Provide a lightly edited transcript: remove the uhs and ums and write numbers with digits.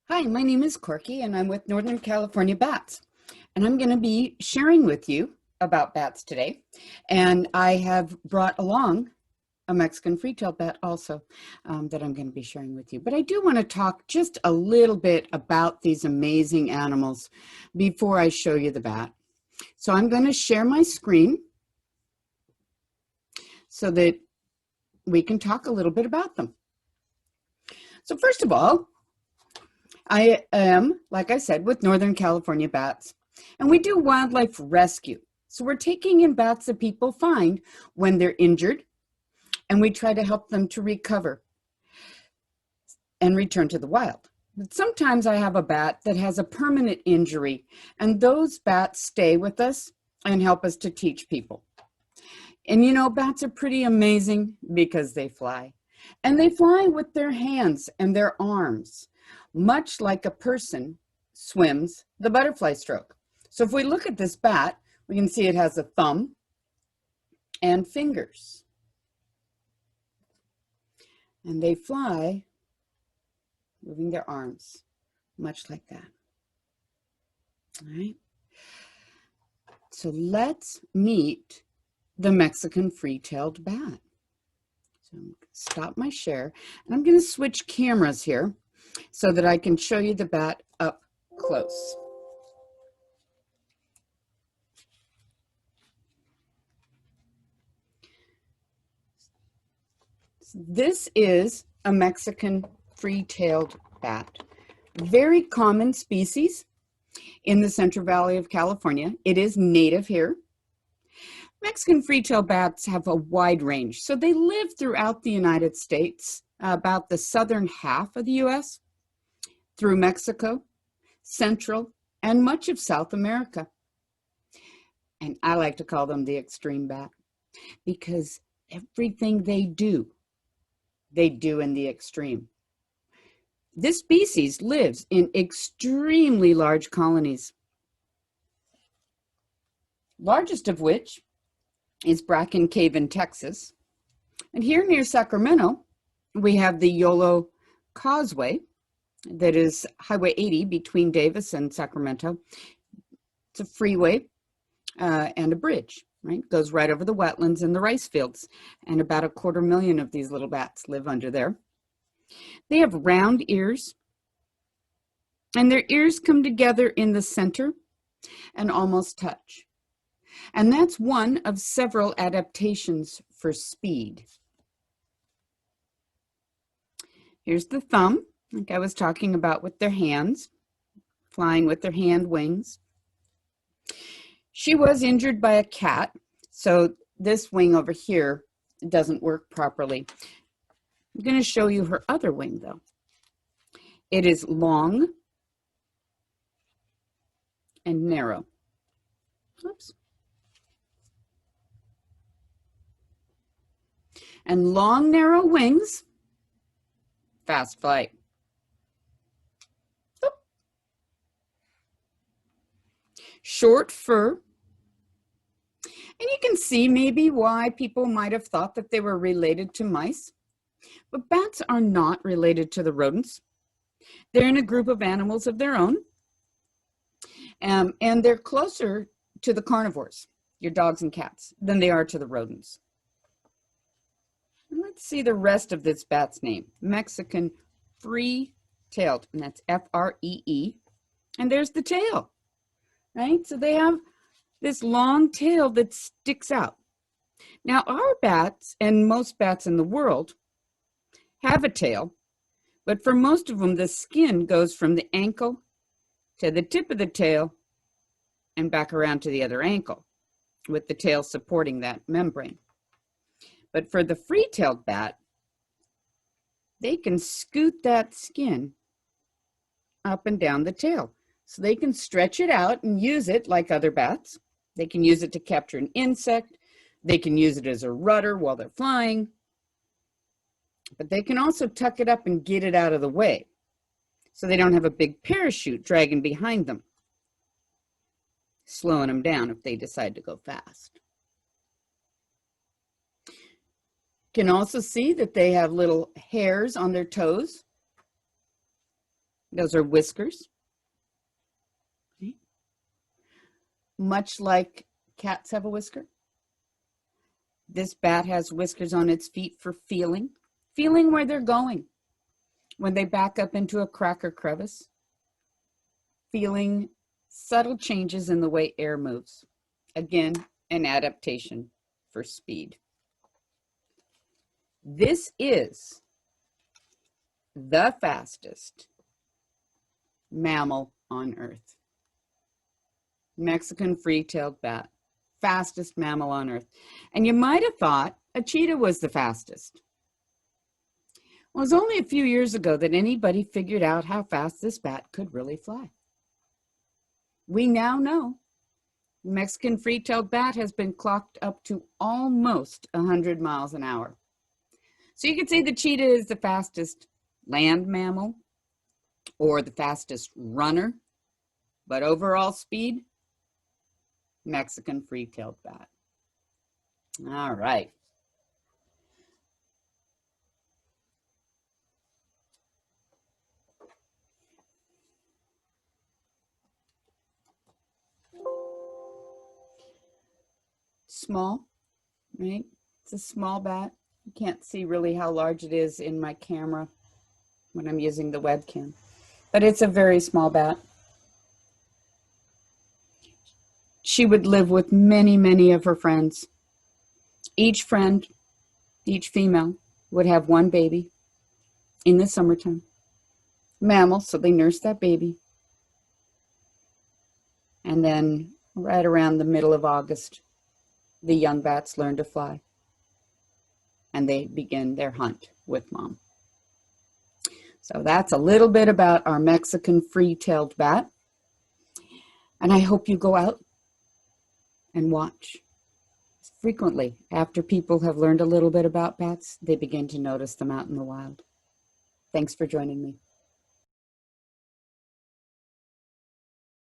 Hi, my name is Corky and I'm with Northern California Bats. And I'm going to be sharing with you about bats today. And I have brought along a Mexican free-tailed bat also that I'm going to be sharing with you. But I do want to talk just a little bit about these amazing animals before I show you the bat. So I'm going to share my screen so that we can talk a little bit about them. So first of all, I am, like I said, with Northern California Bats, and we do wildlife rescue. So we're taking in bats that people find when they're injured, and we try to help them to recover and return to the wild. But sometimes I have a bat that has a permanent injury, and those bats stay with us and help us to teach people. And you know, bats are pretty amazing because they fly. And they fly with their hands and their arms, much like a person swims the butterfly stroke. So if we look at this bat, we can see it has a thumb and fingers. And they fly moving their arms, much like that. All right. So let's meet the Mexican free-tailed bat. So I'm going to stop my share, and I'm going to switch cameras here so that I can show you the bat up close. This is a Mexican free-tailed bat. Very common species in the Central Valley of California. It is native here. Mexican free-tailed bats have a wide range. So they live throughout the United States, about the southern half of the U.S., through Mexico, Central, and much of South America. And I like to call them the extreme bat because everything they do in the extreme. This species lives in extremely large colonies, largest of which is Bracken Cave in Texas. And here near Sacramento, we have the Yolo Causeway, that is Highway 80 between Davis and Sacramento. It's a freeway and a bridge, right? Goes right over the wetlands and the rice fields. And about 250,000 of these little bats live under there. They have round ears, and their ears come together in the center and almost touch. And that's one of several adaptations for speed. Here's the thumb, like I was talking about with their hands, flying with their hand wings. She was injured by a cat, so this wing over here doesn't work properly. I'm going to show you her other wing, though. It is long and narrow. Oops. And long, narrow wings, fast flight. Oop. Short fur. And you can see maybe why people might have thought that they were related to mice. But bats are not related to the rodents. They're in a group of animals of their own. And they're closer to the carnivores, your dogs and cats, than they are to the rodents. And let's see the rest of this bat's name. Mexican free-tailed, and that's F-R-E-E. And there's the tail, right? So they have this long tail that sticks out. Now, our bats, and most bats in the world, have a tail, but for most of them, the skin goes from the ankle to the tip of the tail and back around to the other ankle, with the tail supporting that membrane. But for the free-tailed bat, they can scoot that skin up and down the tail. So they can stretch it out and use it like other bats. They can use it to capture an insect. They can use it as a rudder while they're flying. But they can also tuck it up and get it out of the way, so they don't have a big parachute dragging behind them, slowing them down if they decide to go fast. You can also see that they have little hairs on their toes. Those are whiskers. Okay. Much like cats have a whisker, this bat has whiskers on its feet for feeling where they're going. When they back up into a crack or crevice, feeling subtle changes in the way air moves. Again, an adaptation for speed. This is the fastest mammal on Earth. Mexican free-tailed bat, fastest mammal on Earth. And you might have thought a cheetah was the fastest. Well, it was only a few years ago that anybody figured out how fast this bat could really fly. We now know the Mexican free-tailed bat has been clocked up to almost 100 miles an hour. So you could say the cheetah is the fastest land mammal or the fastest runner, but overall speed, Mexican free-tailed bat. All right. Small, right? It's a small bat. You can't see really how large it is in my camera when I'm using the webcam, but it's a very small bat. She would live with many, many of her friends. Each friend, each female, would have one baby in the summertime. Mammal, so they nurse that baby. And then right around the middle of August, the young bats learn to fly. And they begin their hunt with mom. So that's a little bit about our Mexican free-tailed bat. And I hope you go out and watch. Frequently, after people have learned a little bit about bats, they begin to notice them out in the wild. Thanks for joining me.